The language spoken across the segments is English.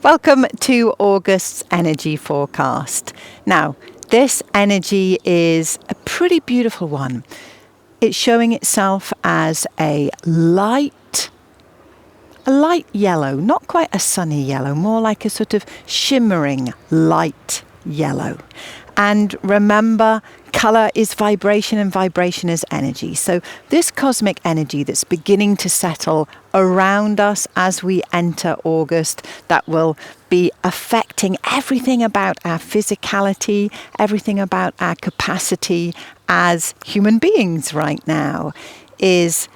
Welcome to August's energy forecast. Now, this energy is a pretty beautiful one. It's showing itself as a light yellow, not quite a sunny yellow, more like a sort of shimmering light yellow. And remember, colour is vibration and vibration is energy. So this cosmic energy that's beginning to settle around us as we enter August, that will be affecting everything about our physicality, everything about our capacity as human beings right now, is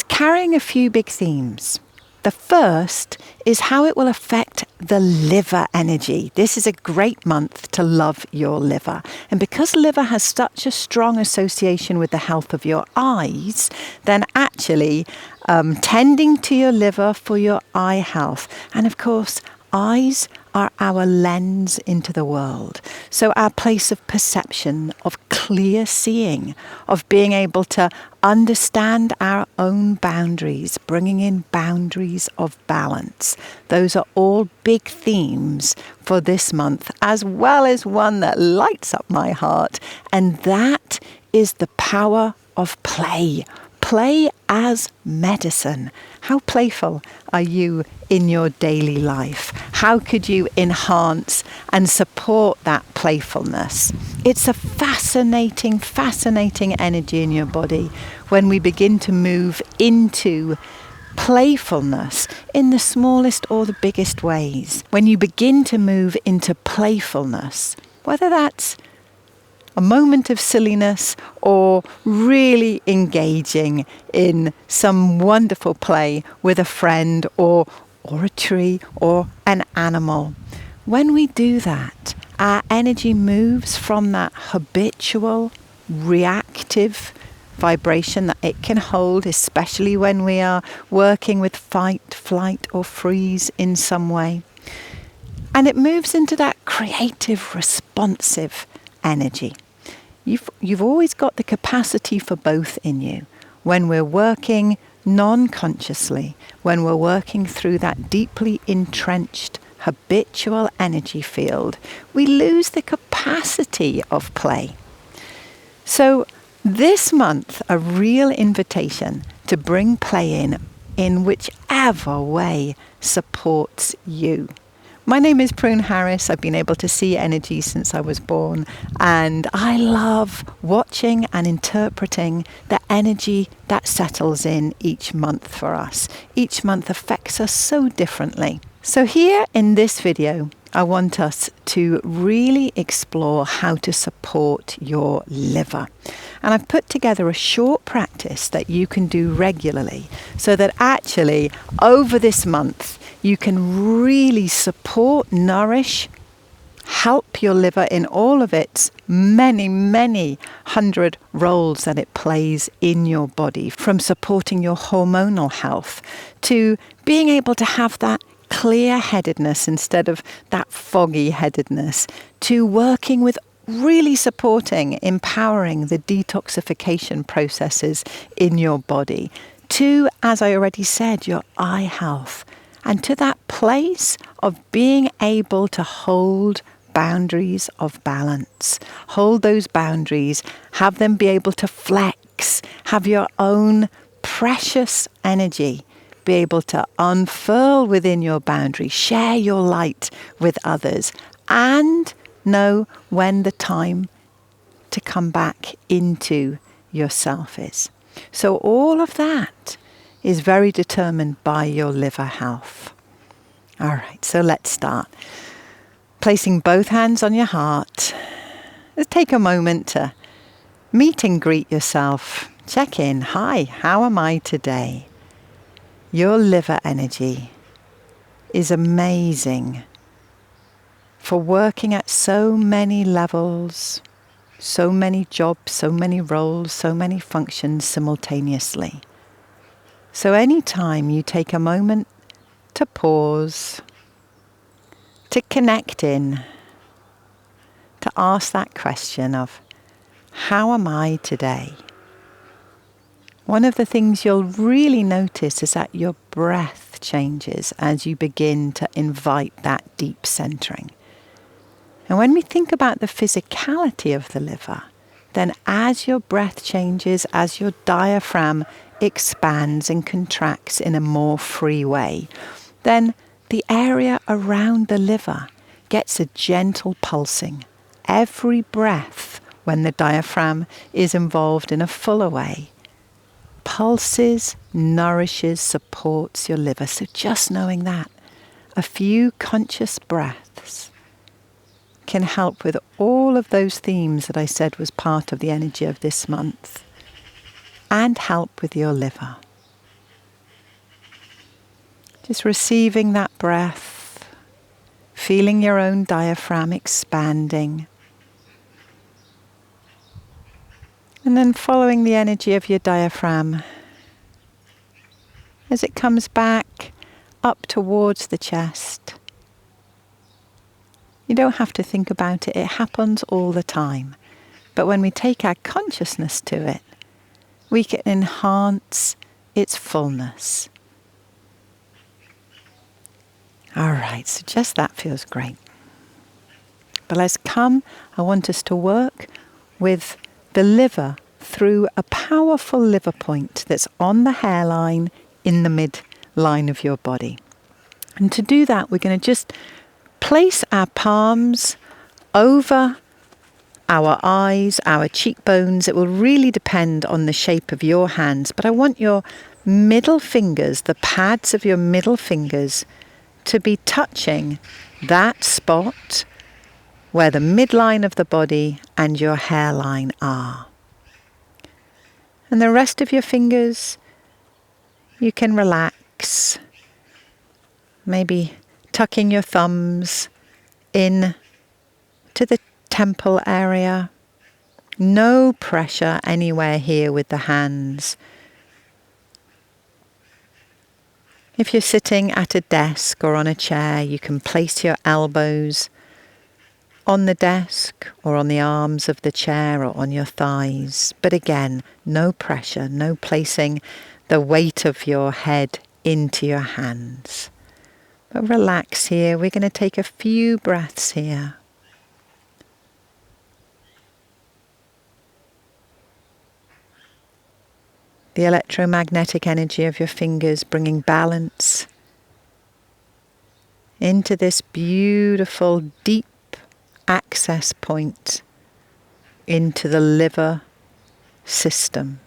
carrying a few big themes. The first is how it will affect the liver energy. This is a great month to love your liver. And because liver has such a strong association with the health of your eyes, then actually tending to your liver for your eye health. And of course, eyes are our lens into the world. So our place of perception, of clear seeing, of being able to understand our own boundaries, bringing in boundaries of balance. Those are all big themes for this month, as well as one that lights up my heart, and that is the power of play. Play as medicine. How playful are you in your daily life? How could you enhance and support that playfulness? It's a fascinating energy in your body when we begin to move into playfulness in the smallest or the biggest ways. When you begin to move into playfulness, whether that's a moment of silliness or really engaging in some wonderful play with a friend or a tree or an animal. When we do that, our energy moves from that habitual, reactive vibration that it can hold, especially when we are working with fight, flight or freeze in some way. And it moves into that creative, responsive energy. You've always got the capacity for both in you. When we're working non-consciously, when we're working through that deeply entrenched habitual energy field, we lose the capacity of play. So this month, a real invitation to bring play in whichever way supports you. My name is Prune Harris. I've been able to see energy since I was born, and I love watching and interpreting the energy that settles in each month for us. Each month affects us so differently. So here in this video, I want us to really explore how to support your liver. And I've put together a short practice that you can do regularly so that actually over this month, you can really support, nourish, help your liver in all of its many hundred roles that it plays in your body, from supporting your hormonal health to being able to have that clear-headedness instead of that foggy-headedness, to working with really supporting, empowering the detoxification processes in your body, to, as I already said, your eye health, and to that place of being able to hold boundaries of balance. Hold those boundaries, have them be able to flex, have your own precious energy be able to unfurl within your boundary, share your light with others, and know when the time to come back into yourself is. So all of that is very determined by your liver health. All right, so let's start. Placing both hands on your heart. Let's take a moment to meet and greet yourself. Check in. Hi, how am I today? Your liver energy is amazing for working at so many levels, so many jobs, so many roles, so many functions simultaneously. So anytime you take a moment to pause, to connect in, to ask that question of, how am I today? One of the things you'll really notice is that your breath breath changes as you begin to invite that deep centering. And when we think about the physicality of the liver, then as your breath changes, as your diaphragm expands and contracts in a more free way, then the area around the liver gets a gentle pulsing. Every breath, when the diaphragm is involved in a fuller way, pulses, nourishes, supports your liver. So just knowing that, a few conscious breaths can help with all of those themes that I said was part of the energy of this month, and help with your liver. Just receiving that breath, feeling your own diaphragm expanding, and then following the energy of your diaphragm as it comes back up towards the chest. You don't have to think about it, it happens all the time. But when we take our consciousness to it, we can enhance its fullness. All right, so just that feels great. But let's come, I want us to work with the liver through a powerful liver point that's on the hairline in the midline of your body. And to do that, we're going to just place our palms over our eyes, our cheekbones. It will really depend on the shape of your hands, but I want your middle fingers, the pads of your middle fingers, to be touching that spot where the midline of the body and your hairline are. And the rest of your fingers, you can relax, maybe tucking your thumbs in to the temple area. No pressure anywhere here with the hands. If you're sitting at a desk or on a chair, you can place your elbows on the desk or on the arms of the chair or on your thighs. But again, no pressure, no placing the weight of your head into your hands. But relax here. We're going to take a few breaths here. The electromagnetic energy of your fingers bringing balance into this beautiful deep access point into the liver system.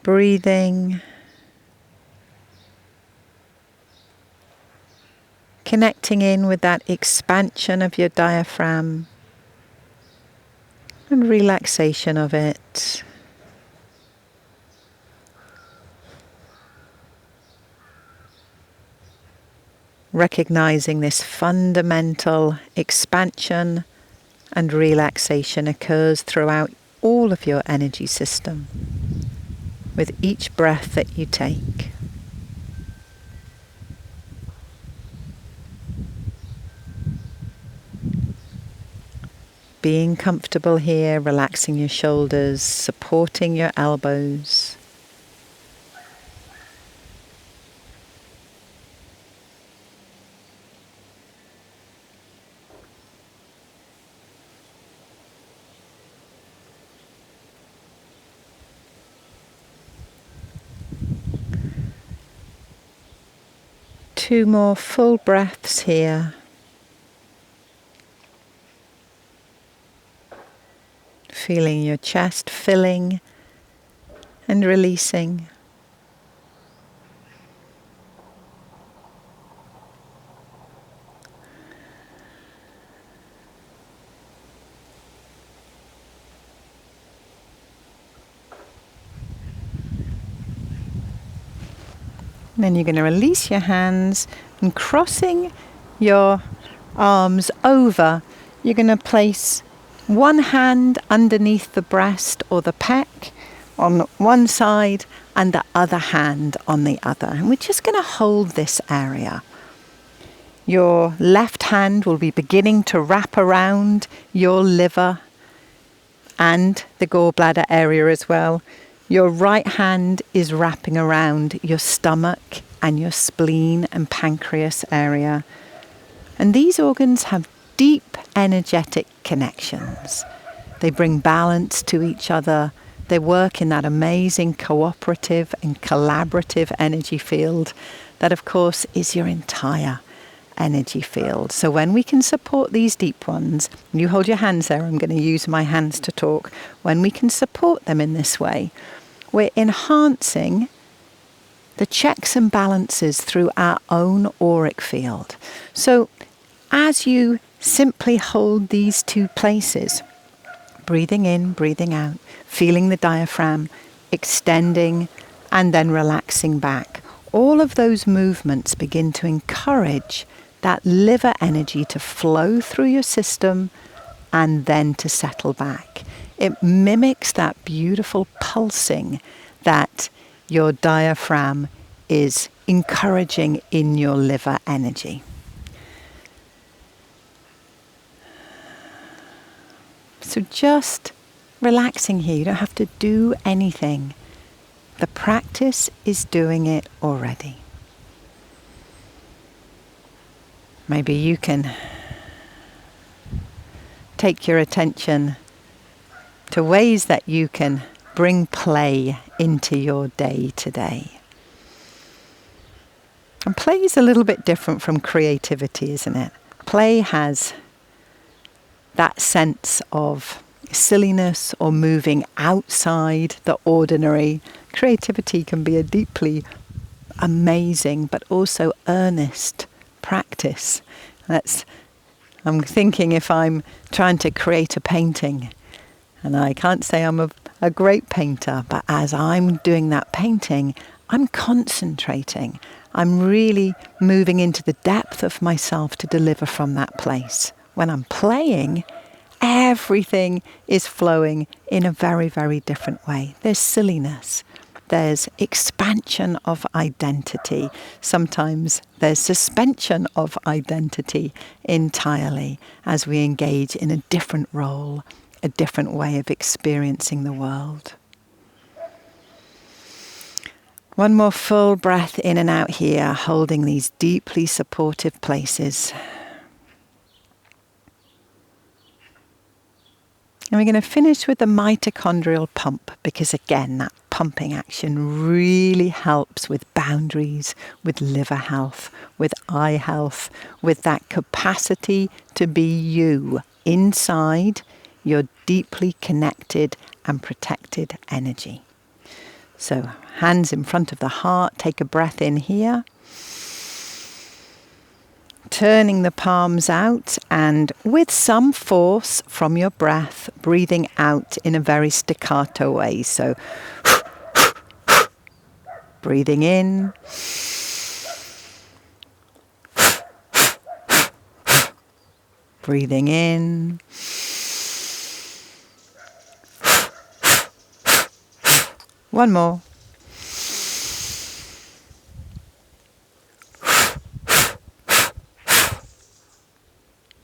Breathing, connecting in with that expansion of your diaphragm and relaxation of it. Recognizing this fundamental expansion and relaxation occurs throughout all of your energy system with each breath that you take. Being comfortable here, relaxing your shoulders, supporting your elbows. Two more full breaths here. Feeling your chest filling and releasing. And then you're going to release your hands and crossing your arms over, you're going to place one hand underneath the breast or the pec on one side and the other hand on the other. And we're just going to hold this area. Your left hand will be beginning to wrap around your liver and the gallbladder area as well. Your right hand is wrapping around your stomach and your spleen and pancreas area. And these organs have deep energetic connections. They bring balance to each other. They work in that amazing cooperative and collaborative energy field that, of course, is your entire energy field. So when we can support these deep ones, you hold your hands there, I'm going to use my hands to talk. When we can support them in this way, we're enhancing the checks and balances through our own auric field. So as you simply hold these two places, breathing in, breathing out, feeling the diaphragm, extending and then relaxing back, all of those movements begin to encourage that liver energy to flow through your system and then to settle back. It mimics that beautiful pulsing that your diaphragm is encouraging in your liver energy. So just relaxing here. You don't have to do anything. The practice is doing it already. Maybe you can take your attention to ways that you can bring play into your day today. And play is a little bit different from creativity, isn't it? Play has that sense of silliness or moving outside the ordinary. Creativity can be a deeply amazing but also earnest practice. I'm thinking if I'm trying to create a painting, and I can't say I'm a great painter, but as I'm doing that painting, I'm concentrating. I'm really moving into the depth of myself to deliver from that place. When I'm playing, everything is flowing in a very, very different way. There's silliness. There's expansion of identity. Sometimes there's suspension of identity entirely as we engage in a different role, a different way of experiencing the world. One more full breath in and out here, holding these deeply supportive places. And we're going to finish with the mitochondrial pump, because again, that pumping action really helps with boundaries, with liver health, with eye health, with that capacity to be you inside your deeply connected and protected energy. So hands in front of the heart, take a breath in here. Turning the palms out and with some force from your breath, breathing out in a very staccato way. So breathing in, breathing in, one more.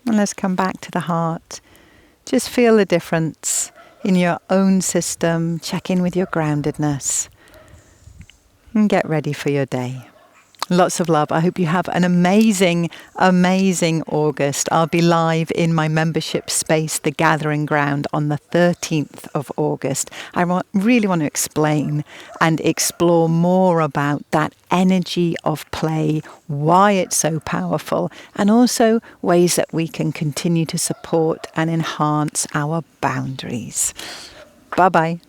And let's come back to the heart. Just feel the difference in your own system. Check in with your groundedness. And get ready for your day. Lots of love. I hope you have an amazing, amazing August. I'll be live in my membership space, The Gathering Ground, on the 13th of August. I really want to explain and explore more about that energy of play, why it's so powerful, and also ways that we can continue to support and enhance our boundaries. Bye-bye.